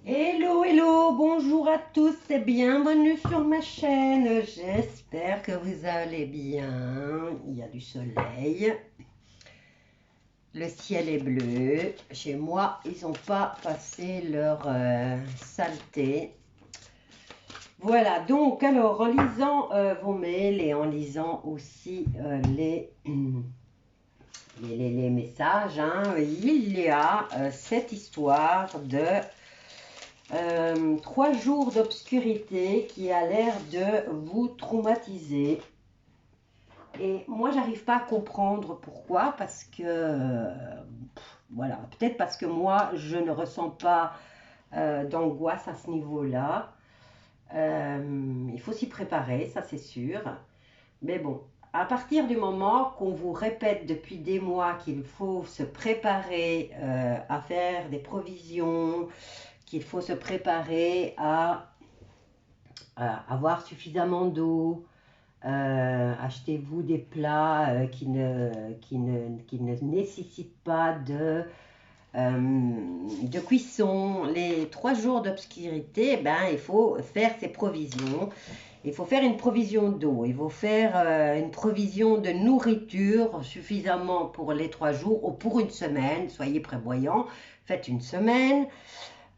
Hello, hello, bonjour à tous et bienvenue sur ma chaîne. J'espère que vous allez bien. Il y a du soleil. Le ciel est bleu. Chez moi, ils n'ont pas passé leur saleté. Voilà, donc alors en lisant vos mails et en lisant aussi les messages, hein, il y a cette histoire de 3 jours d'obscurité qui a l'air de vous traumatiser. Et moi, j'arrive pas à comprendre pourquoi, parce que, voilà, peut-être parce que moi, je ne ressens pas d'angoisse à ce niveau-là. Il faut s'y préparer, ça c'est sûr. Mais bon, à partir du moment qu'on vous répète depuis des mois qu'il faut se préparer à faire des provisions, qu'il faut se préparer à avoir suffisamment d'eau. Achetez-vous des plats qui ne nécessitent pas de cuisson. Les 3 jours d'obscurité, ben, il faut faire ses provisions. Il faut faire une provision d'eau, il faut faire une provision de nourriture suffisamment pour les 3 jours ou pour une semaine. Soyez prévoyants, faites une semaine.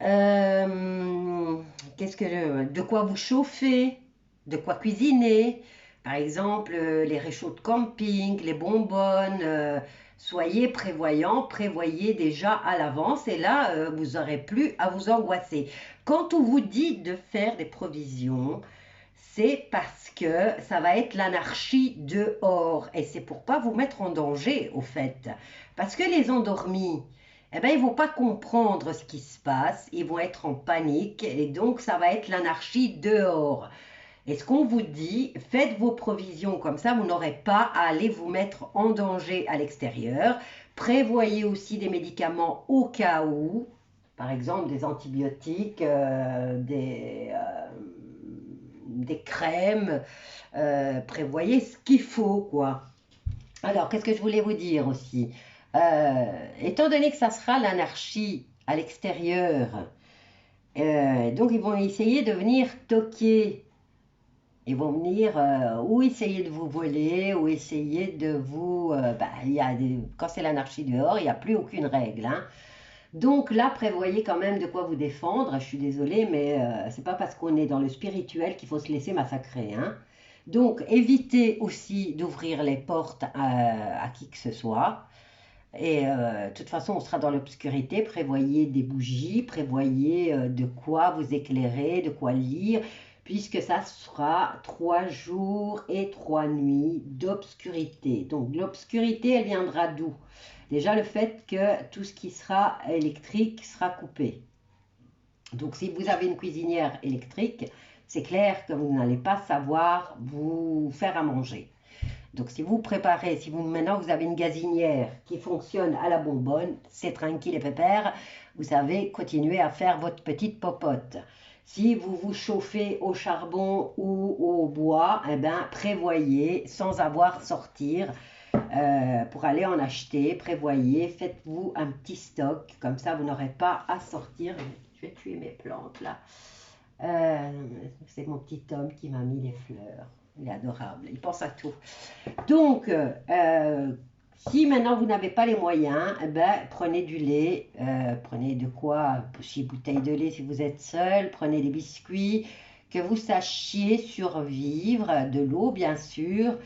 Euh, de quoi vous chauffer, de quoi cuisiner. Par exemple, les réchauds de camping, les bonbonnes. Soyez prévoyants, prévoyez déjà à l'avance et là, vous n'aurez plus à vous angoisser. Quand on vous dit de faire des provisions, c'est parce que ça va être l'anarchie dehors et c'est pour pas vous mettre en danger au fait. Parce que les endormis, eh ben, ils vont pas comprendre ce qui se passe, ils vont être en panique et donc ça va être l'anarchie dehors. Et ce qu'on vous dit, faites vos provisions comme ça, vous n'aurez pas à aller vous mettre en danger à l'extérieur. Prévoyez aussi des médicaments au cas où, par exemple des antibiotiques, des crèmes. Prévoyez ce qu'il faut, quoi. Alors, qu'est-ce que je voulais vous dire aussi? Étant donné que ça sera l'anarchie à l'extérieur, donc ils vont essayer de venir toquer. Ils vont venir ou essayer de vous voler, ou essayer de vous... quand c'est l'anarchie dehors, il n'y a plus aucune règle. Hein. Donc là, prévoyez quand même de quoi vous défendre. Je suis désolée, mais c'est pas parce qu'on est dans le spirituel qu'il faut se laisser massacrer. Hein. Donc, évitez aussi d'ouvrir les portes à qui que ce soit. Et de toute façon, on sera dans l'obscurité. Prévoyez des bougies, prévoyez de quoi vous éclairer, de quoi lire, puisque ça sera 3 jours et 3 nuits d'obscurité. Donc l'obscurité, elle viendra d'où? Déjà le fait que tout ce qui sera électrique sera coupé. Donc si vous avez une cuisinière électrique, c'est clair que vous n'allez pas savoir vous faire à manger. Donc si vous préparez, si vous maintenant vous avez une gazinière qui fonctionne à la bonbonne, c'est tranquille et pépère, vous savez continuer à faire votre petite popote. Si vous vous chauffez au charbon ou au bois, eh ben, prévoyez sans avoir sortir pour aller en acheter, prévoyez, faites-vous un petit stock, comme ça vous n'aurez pas à sortir. Je vais tuer mes plantes là. Euh, c'est mon petit homme qui m'a mis les fleurs. Il est adorable, il pense à tout. Donc, si maintenant vous n'avez pas les moyens, eh ben, prenez du lait, prenez de quoi, 6 bouteilles de lait si vous êtes seul, prenez des biscuits, que vous sachiez survivre, de l'eau bien sûr,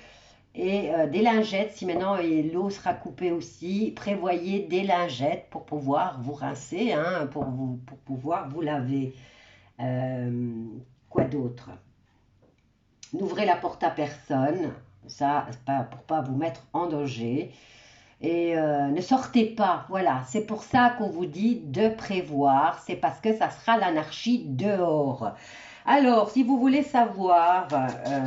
et des lingettes, si maintenant l'eau sera coupée aussi, prévoyez des lingettes pour pouvoir vous rincer, hein, pour pouvoir vous laver. Euh, quoi d'autre? N'ouvrez la porte à personne, ça, pas, pour pas vous mettre en danger. Et ne sortez pas, voilà, c'est pour ça qu'on vous dit de prévoir, c'est parce que ça sera l'anarchie dehors. Alors, si vous voulez savoir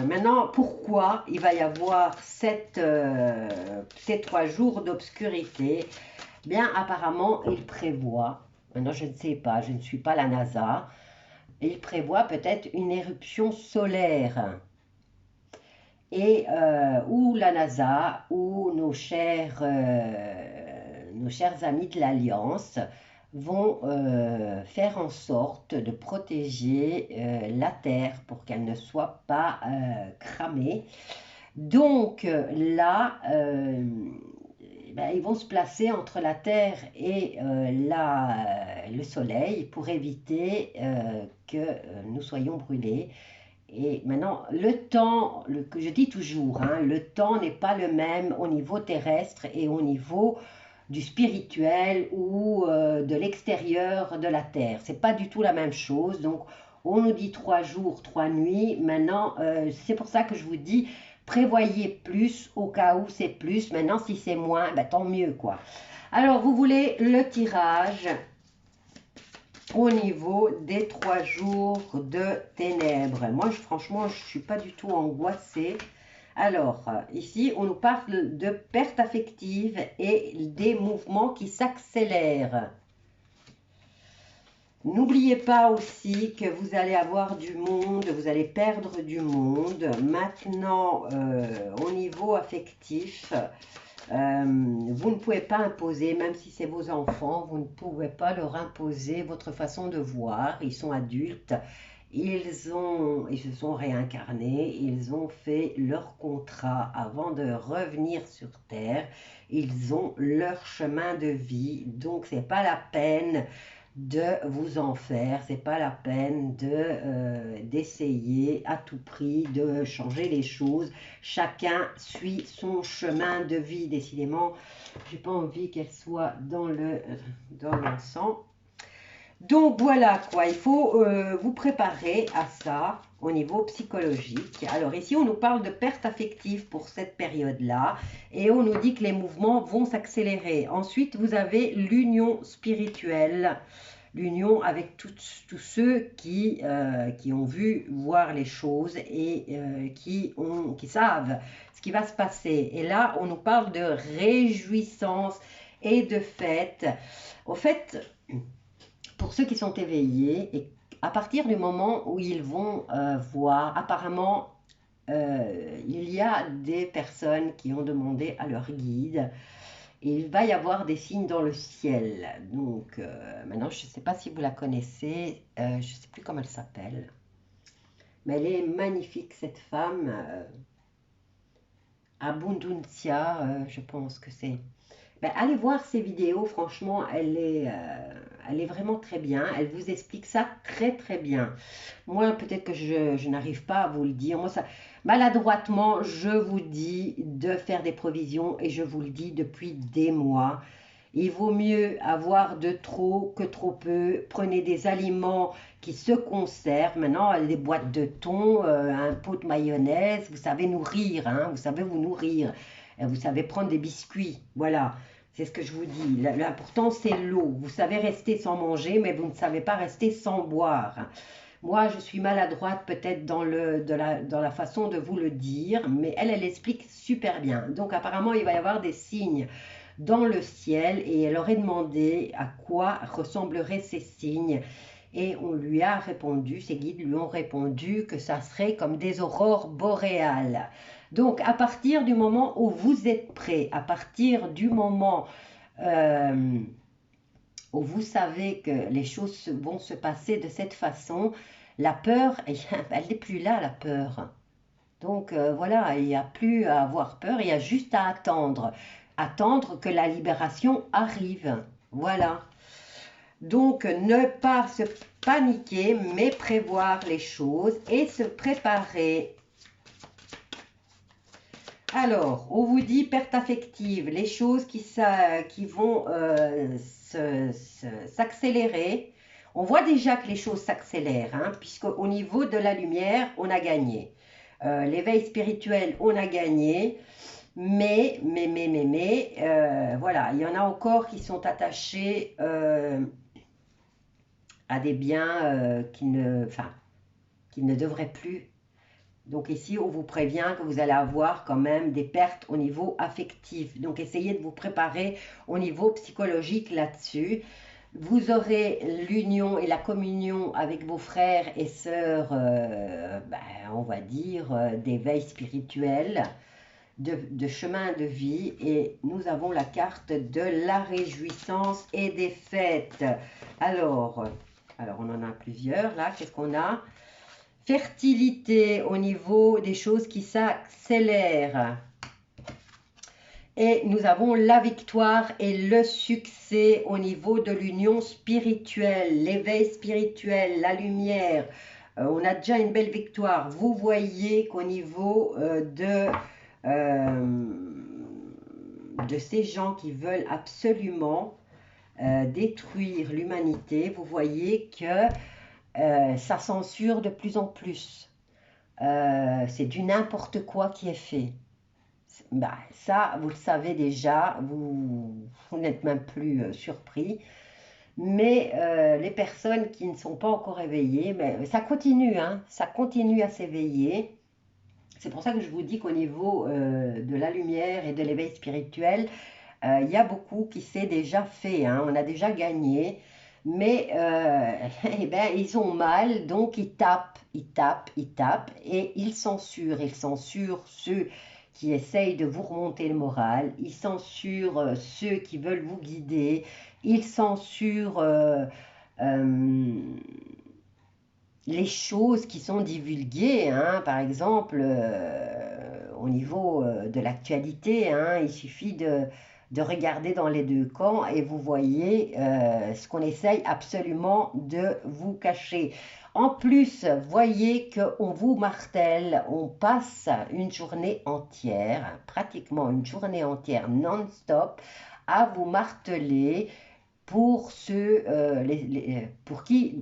maintenant pourquoi il va y avoir ces 3 jours d'obscurité, bien apparemment il prévoit, maintenant je ne sais pas, je ne suis pas la NASA, il prévoit peut-être une éruption solaire et ou la NASA ou nos chers amis de l'Alliance vont faire en sorte de protéger la terre pour qu'elle ne soit pas cramée. Donc là, ben, ils vont se placer entre la terre et le soleil pour éviter que nous soyons brûlés. Et maintenant, le temps, que je dis toujours, hein, le temps n'est pas le même au niveau terrestre et au niveau du spirituel ou de l'extérieur de la terre. C'est pas du tout la même chose. Donc, on nous dit 3 jours, 3 nuits. Maintenant, c'est pour ça que je vous dis, prévoyez plus au cas où c'est plus. Maintenant, si c'est moins, ben, tant mieux, quoi. Alors, vous voulez le tirage au niveau des 3 jours de ténèbres. Moi, franchement, je ne suis pas du tout angoissée. Alors, ici, on nous parle de perte affective et des mouvements qui s'accélèrent. N'oubliez pas aussi que vous allez avoir du monde, vous allez perdre du monde. Maintenant, au niveau affectif, vous ne pouvez pas imposer, même si c'est vos enfants, vous ne pouvez pas leur imposer votre façon de voir. Ils sont adultes, ils se sont réincarnés, ils ont fait leur contrat avant de revenir sur Terre. Ils ont leur chemin de vie, donc c'est pas la peine de vous en faire, c'est pas la peine d'essayer à tout prix de changer les choses. Chacun suit son chemin de vie. Décidément, j'ai pas envie qu'elle soit dans l'encens. Donc voilà quoi, il faut vous préparer à ça au niveau psychologique. Alors ici, on nous parle de perte affective pour cette période-là et on nous dit que les mouvements vont s'accélérer. Ensuite, vous avez l'union spirituelle, l'union avec tous ceux qui ont vu voir les choses et qui savent ce qui va se passer. Et là, on nous parle de réjouissance et de fête. Au fait, pour ceux qui sont éveillés, et à partir du moment où ils vont voir, apparemment, il y a des personnes qui ont demandé à leur guide, et il va y avoir des signes dans le ciel. Donc, maintenant, je ne sais pas si vous la connaissez, je ne sais plus comment elle s'appelle, mais elle est magnifique, cette femme, Abunduncia, je pense que c'est. Ben, allez voir ses vidéos, franchement, elle est vraiment très bien. Elle vous explique ça très très bien. Moi, peut-être que je n'arrive pas à vous le dire. Moi, ça, maladroitement, je vous dis de faire des provisions et je vous le dis depuis des mois. Il vaut mieux avoir de trop que trop peu. Prenez des aliments qui se conservent. Maintenant, des boîtes de thon, un pot de mayonnaise. Vous savez nourrir, hein, vous savez vous nourrir. Vous savez prendre des biscuits. Voilà. C'est ce que je vous dis. L'important, c'est l'eau. Vous savez rester sans manger, mais vous ne savez pas rester sans boire. Moi, je suis maladroite peut-être dans la façon de vous le dire, mais elle explique super bien. Donc, apparemment, il va y avoir des signes dans le ciel et elle aurait demandé à quoi ressembleraient ces signes. Et on lui a répondu, ses guides lui ont répondu que ça serait comme des aurores boréales. Donc, à partir du moment où vous êtes prêt, à partir du moment où vous savez que les choses vont se passer de cette façon, la peur, elle n'est plus là, la peur. Donc, voilà, il n'y a plus à avoir peur, il y a juste à attendre. Attendre que la libération arrive. Voilà. Donc, ne pas se paniquer, mais prévoir les choses et se préparer. Alors, on vous dit perte affective, les choses qui vont s'accélérer. On voit déjà que les choses s'accélèrent, hein, puisqu'au niveau de la lumière, on a gagné. L'éveil spirituel, on a gagné. Mais, voilà, il y en a encore qui sont attachés à des biens qui ne devraient plus. Donc ici, on vous prévient que vous allez avoir quand même des pertes au niveau affectif. Donc essayez de vous préparer au niveau psychologique là-dessus. Vous aurez l'union et la communion avec vos frères et sœurs, on va dire, d'éveil spirituel. de chemin de vie. Et nous avons la carte de la réjouissance et des fêtes. Alors on en a plusieurs là. Qu'est-ce qu'on a? Fertilité au niveau des choses qui s'accélèrent. Et nous avons la victoire et le succès au niveau de l'union spirituelle, l'éveil spirituel, la lumière. On a déjà une belle victoire. Vous voyez qu'au niveau de ces gens qui veulent absolument détruire l'humanité, vous voyez que ça censure de plus en plus. C'est du n'importe quoi qui est fait. Bah, ça, vous le savez déjà, vous n'êtes même plus surpris. Mais les personnes qui ne sont pas encore éveillées, mais ça continue, hein, ça continue à s'éveiller. C'est pour ça que je vous dis qu'au niveau de la lumière et de l'éveil spirituel, il y a beaucoup qui s'est déjà fait, hein, on a déjà gagné. Mais eh ben, ils ont mal, donc ils tapent, et ils censurent ceux qui essayent de vous remonter le moral, ils censurent ceux qui veulent vous guider, ils censurent les choses qui sont divulguées, hein, par exemple, au niveau de l'actualité, hein, il suffit de regarder dans les deux camps et vous voyez ce qu'on essaye absolument de vous cacher. En plus, voyez qu'on vous martèle, on passe une journée entière, pratiquement une journée entière non-stop, à vous marteler pour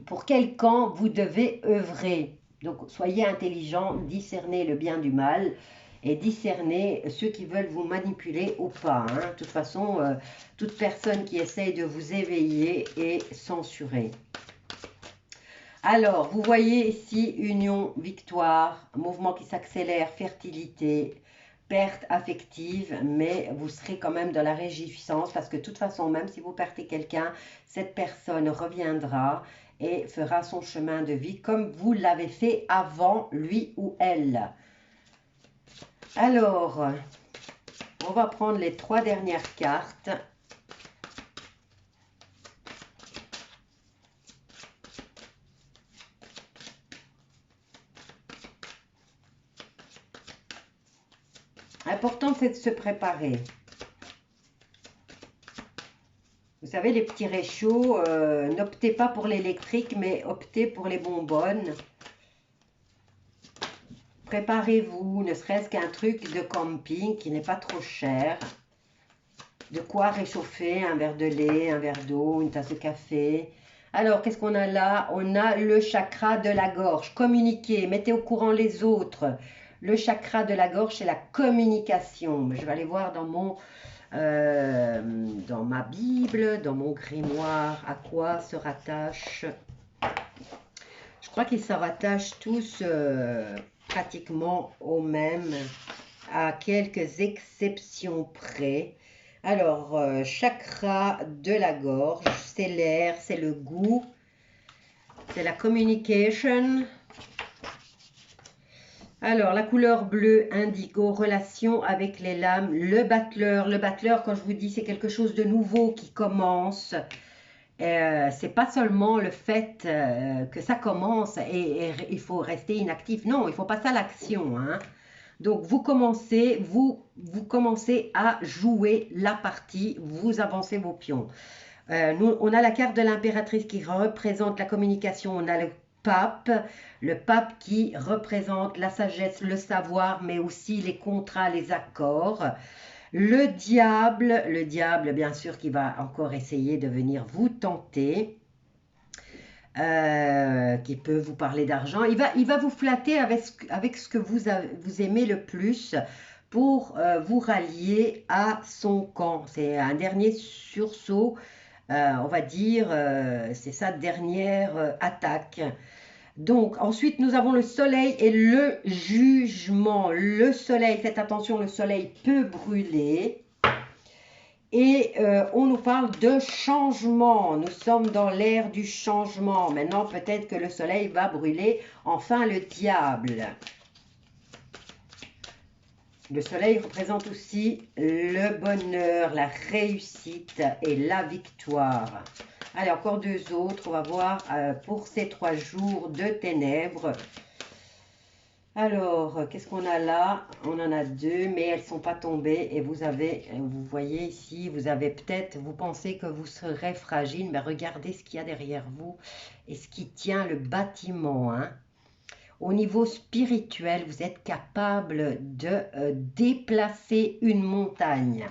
pour quel camp vous devez œuvrer. Donc, soyez intelligents, discernez le bien du mal et discernez ceux qui veulent vous manipuler ou pas, hein. De toute façon, toute personne qui essaye de vous éveiller est censurée. Alors, vous voyez ici union, victoire, mouvement qui s'accélère, fertilité, perte affective, mais vous serez quand même dans la réjouissance parce que de toute façon, même si vous perdez quelqu'un, cette personne reviendra et fera son chemin de vie comme vous l'avez fait avant lui ou elle. Alors, on va prendre les 3 dernières cartes. L'important, c'est de se préparer. Vous savez, les petits réchauds, n'optez pas pour l'électrique, mais optez pour les bonbonnes. Préparez-vous, ne serait-ce qu'un truc de camping qui n'est pas trop cher. De quoi réchauffer un verre de lait, un verre d'eau, une tasse de café. Alors, qu'est-ce qu'on a là? On a le chakra de la gorge. Communiquez, mettez au courant les autres. Le chakra de la gorge, c'est la communication. Je vais aller voir dans ma Bible, dans mon grimoire, à quoi se rattache. Je crois qu'ils se rattachent tous pratiquement au même, à quelques exceptions près. Alors, chakra de la gorge, c'est l'air, c'est le goût, c'est la communication. Alors, la couleur bleue, indigo, relation avec les lames, le battleur. Le battleur, quand je vous dis, c'est quelque chose de nouveau qui commence. C'est pas seulement le fait que ça commence et il faut rester inactif. Non, il faut passer à l'action, hein. Donc, vous commencez à jouer la partie, vous avancez vos pions. Nous, on a la carte de l'impératrice qui représente la communication. On a le pape qui représente la sagesse, le savoir, mais aussi les contrats, les accords. Le diable, bien sûr, qui va encore essayer de venir vous tenter. Qui peut vous parler d'argent. Il va vous flatter avec ce que vous aimez le plus pour vous rallier à son camp. C'est un dernier sursaut, on va dire, c'est sa dernière attaque. Donc, ensuite, nous avons le soleil et le jugement. Le soleil, faites attention, le soleil peut brûler. Et on nous parle de changement. Nous sommes dans l'ère du changement. Maintenant, peut-être que le soleil va brûler. Enfin, le diable. Le soleil représente aussi le bonheur, la réussite et la victoire. Allez, encore deux autres. On va voir pour ces 3 jours de ténèbres. Alors, qu'est-ce qu'on a là? On en a 2, mais elles ne sont pas tombées. Et vous voyez ici, vous avez peut-être, vous pensez que vous serez fragile, mais regardez ce qu'il y a derrière vous et ce qui tient le bâtiment, hein. Au niveau spirituel, vous êtes capable de déplacer une montagne.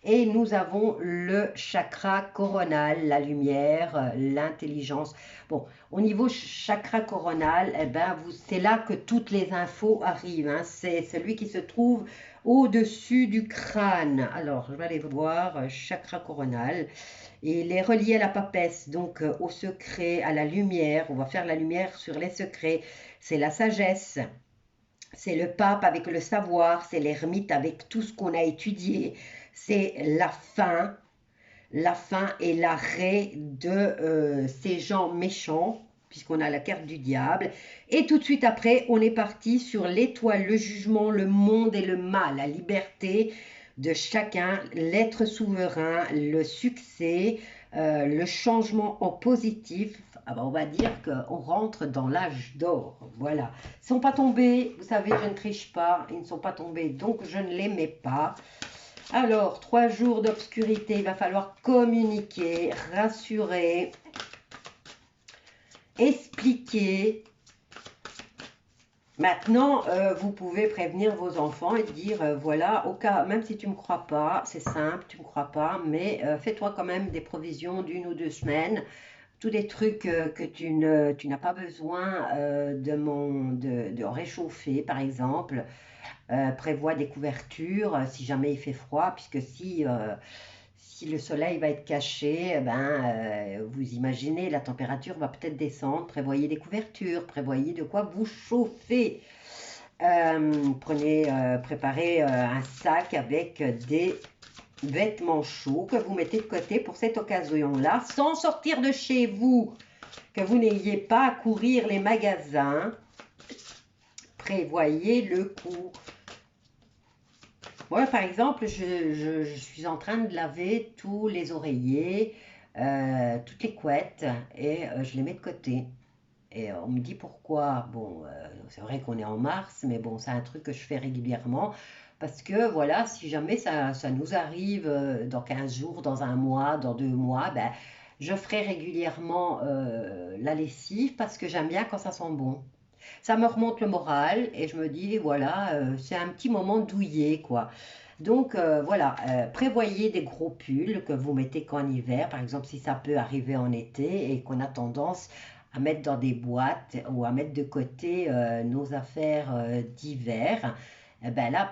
Et nous avons le chakra coronal, la lumière, l'intelligence. Bon, au niveau chakra coronal, eh ben, c'est là que toutes les infos arrivent, hein. C'est celui qui se trouve au-dessus du crâne. Alors, je vais aller voir, chakra coronal. Et il est relié à la papesse, donc au secret, à la lumière. On va faire la lumière sur les secrets. C'est la sagesse. C'est le pape avec le savoir. C'est l'ermite avec tout ce qu'on a étudié. C'est la fin et l'arrêt de ces gens méchants, puisqu'on a la carte du diable. Et tout de suite après, on est parti sur l'étoile, le jugement, le monde et le mal, la liberté de chacun, l'être souverain, le succès, le changement en positif. Ah ben on va dire qu'on rentre dans l'âge d'or. Voilà. Ils ne sont pas tombés, vous savez, je ne triche pas. Ils ne sont pas tombés, donc je ne les mets pas. Alors, 3 jours d'obscurité, il va falloir communiquer, rassurer, expliquer. Maintenant, vous pouvez prévenir vos enfants et dire, voilà, au cas, même si tu ne me crois pas, c'est simple, tu ne me crois pas, mais fais-toi quand même des provisions d'1 ou 2 semaines, tous des trucs que tu n'as pas besoin de réchauffer, par exemple. Prévois des couvertures si jamais il fait froid, puisque si le soleil va être caché, vous imaginez, la température va peut-être descendre. Prévoyez des couvertures, prévoyez de quoi vous chauffer. Préparez un sac avec des vêtements chauds que vous mettez de côté pour cette occasion-là, sans sortir de chez vous, que vous n'ayez pas à courir les magasins. Prévoyez le coup. Moi, par exemple, je suis en train de laver tous les oreillers, toutes les couettes, et je les mets de côté. Et on me dit pourquoi. Bon, c'est vrai qu'on est en mars, mais bon, c'est un truc que je fais régulièrement. Parce que voilà, si jamais ça nous arrive dans 15 jours, dans un mois, dans 2 mois, ben, je ferai régulièrement la lessive parce que j'aime bien quand ça sent bon. Ça me remonte le moral et je me dis, voilà, c'est un petit moment douillet, quoi. Donc, voilà, prévoyez des gros pulls que vous mettez qu'en hiver, par exemple, si ça peut arriver en été et qu'on a tendance à mettre dans des boîtes ou à mettre de côté nos affaires d'hiver. Eh ben là,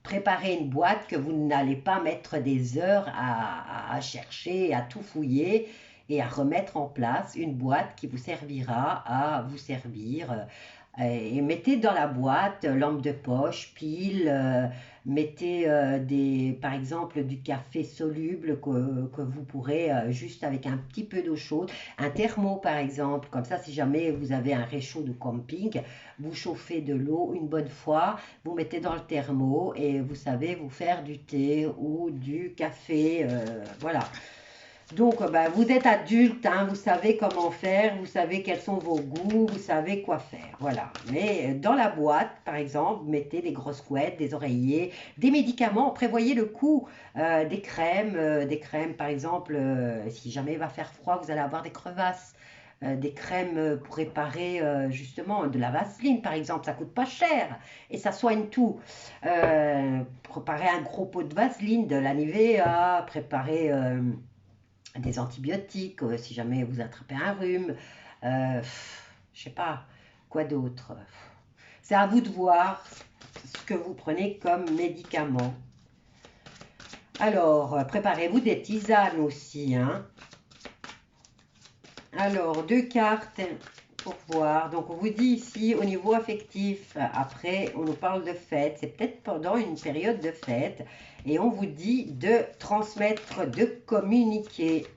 préparez une boîte que vous n'allez pas mettre des heures à chercher, à tout fouiller et à remettre en place une boîte qui vous servira à vous servir. Et mettez dans la boîte lampe de poche, pile, mettez par exemple du café soluble que vous pourrez juste avec un petit peu d'eau chaude, un thermo par exemple, comme ça si jamais vous avez un réchaud de camping, vous chauffez de l'eau une bonne fois, vous mettez dans le thermo et vous savez vous faire du thé ou du café, voilà. Donc, vous êtes adulte, hein, vous savez comment faire, vous savez quels sont vos goûts, vous savez quoi faire, voilà. Mais dans la boîte, par exemple, mettez des grosses couettes, des oreillers, des médicaments, prévoyez le coût, des crèmes, par exemple, si jamais il va faire froid, vous allez avoir des crevasses. Des crèmes pour réparer justement de la vaseline par exemple, ça coûte pas cher et ça soigne tout. Préparer un gros pot de vaseline, de la Nivea, préparer des antibiotiques, si jamais vous attrapez un rhume, je sais pas, quoi d'autre. C'est à vous de voir ce que vous prenez comme médicament. Alors, préparez-vous des tisanes aussi, hein. Alors, 2 cartes pour voir. Donc, on vous dit ici, au niveau affectif, après, on nous parle de fête. C'est peut-être pendant une période de fête. Et on vous dit de transmettre, de communiquer.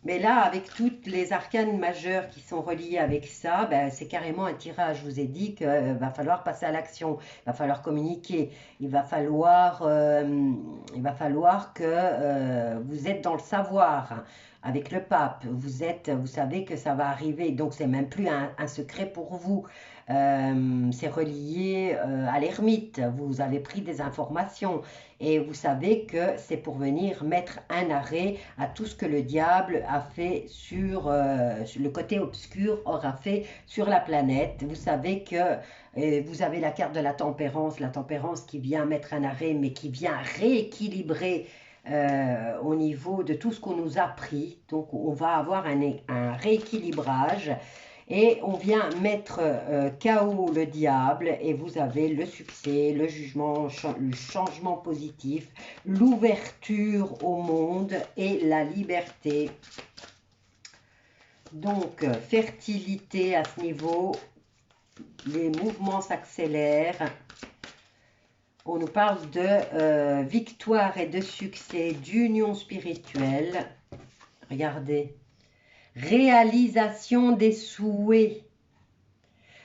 Mais là, avec toutes les arcanes majeures qui sont reliées avec ça, ben, c'est carrément un tirage. Je vous ai dit qu'il va falloir passer à l'action, il va falloir communiquer, il va falloir que vous êtes dans le savoir, hein. Avec le pape, vous savez que ça va arriver, donc c'est même plus un secret pour vous. C'est relié à l'ermite. Vous avez pris des informations et vous savez que c'est pour venir mettre un arrêt à tout ce que le diable a fait sur le côté obscur aura fait sur la planète. Vous savez que vous avez la carte de la tempérance qui vient mettre un arrêt, mais qui vient rééquilibrer au niveau de tout ce qu'on nous a pris. Donc on va avoir un rééquilibrage et on vient mettre KO le diable et vous avez le succès, le jugement, le changement positif, l'ouverture au monde et la liberté. Donc fertilité à ce niveau, les mouvements s'accélèrent. On nous parle de victoire et de succès, d'union spirituelle. Regardez. Réalisation des souhaits.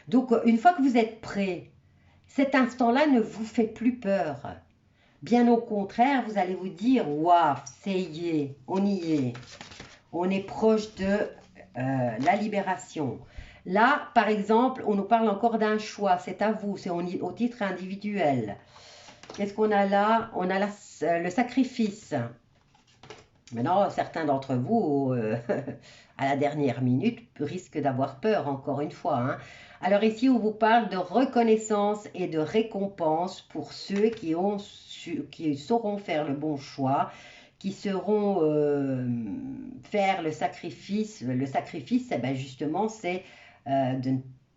Donc, une fois que vous êtes prêt, cet instant-là ne vous fait plus peur. Bien au contraire, vous allez vous dire, waouh, ça y est, on y est. On est proche de la libération. Là, par exemple, on nous parle encore d'un choix. C'est à vous, c'est au titre individuel. Qu'est-ce qu'on a là? On a le sacrifice. Maintenant, certains d'entre vous, à la dernière minute, risquent d'avoir peur, encore une fois, hein. Alors ici, on vous parle de reconnaissance et de récompense pour ceux qui sauront faire le bon choix, qui sauront faire le sacrifice. Le sacrifice, eh ben justement, c'est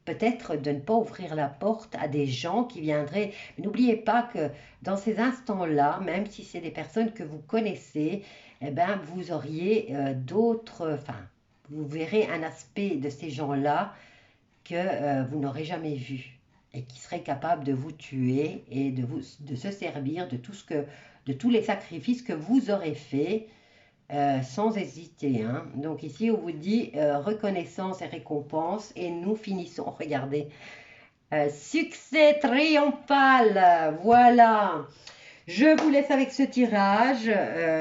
peut-être de ne pas ouvrir la porte à des gens qui viendraient. N'oubliez pas que dans ces instants-là, même si c'est des personnes que vous connaissez, eh ben, vous auriez vous verrez un aspect de ces gens-là que vous n'aurez jamais vu et qui serait capable de vous tuer et de se servir de tous les sacrifices que vous aurez faits sans hésiter, hein. Donc ici, on vous dit reconnaissance et récompense et nous finissons, regardez, succès triomphal, voilà. Je vous laisse avec ce tirage.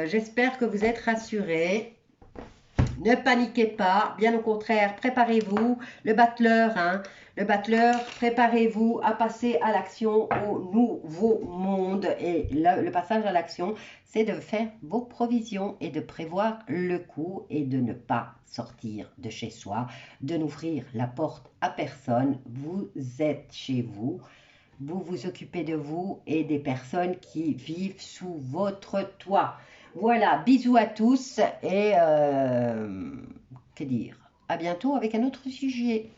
J'espère que vous êtes rassurés. Ne paniquez pas. Bien au contraire, préparez-vous. Le battleur, hein, le battleur, préparez-vous à passer à l'action au nouveau monde. Et le passage à l'action, c'est de faire vos provisions et de prévoir le coup et de ne pas sortir de chez soi, de n'ouvrir la porte à personne. Vous êtes chez vous. Vous vous occupez de vous et des personnes qui vivent sous votre toit. Voilà, bisous à tous et que dire, à bientôt avec un autre sujet.